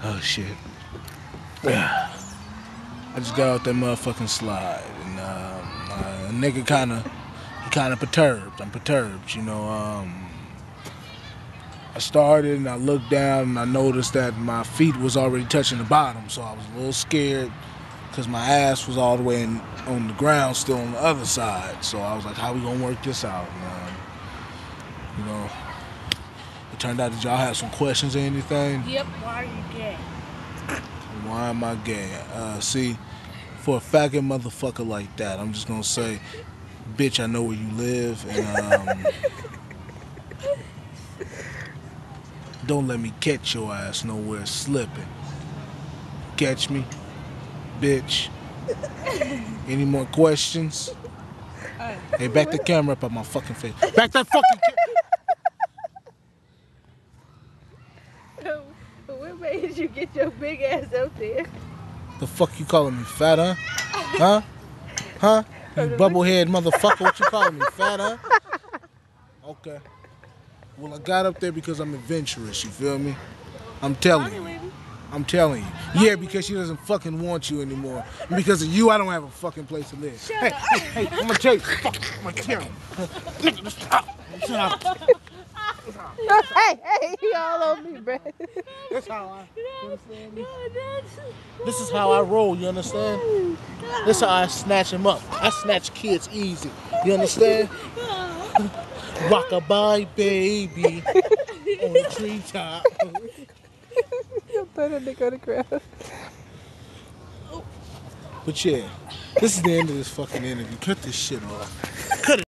Oh shit. I just got out that motherfucking slide, and a nigga kinda perturbed. I'm perturbed, you know. I started and I looked down and I noticed that my feet was already touching the bottom, so I was a little scared because my ass was all the way on the ground, still on the other side. So I was like, "How we gonna work this out?" You know. It turned out that y'all had some questions or anything. Yep. Why are you gay? Why am I gay? See, for a faggot motherfucker like that, I'm just gonna say, bitch, I know where you live, and don't let me catch your ass nowhere slipping. Catch me, bitch. Any more questions? Hey, back the camera up on my fucking face. Back that fucking What made you get your big ass up there? The fuck you calling me, fat, huh? Huh? Huh? You bubblehead motherfucker, what you calling me, fat, huh? Okay. Well, I got up there because I'm adventurous, you feel me? I'm telling you. I'm telling you. Yeah, because she doesn't fucking want you anymore. And because of you, I don't have a fucking place to live. Hey, I'm gonna tell you. Fuck, I'm gonna tell you. Nigga, stop. Hey, you all on me, bro. That's how you understand me? This is how I roll, you understand? This is how I snatch them up. I snatch kids easy. You understand? Rock-a-bye, baby, on the treetop. You'll throw that nigga on the ground. But yeah, this is the end of this fucking interview. Cut this shit off.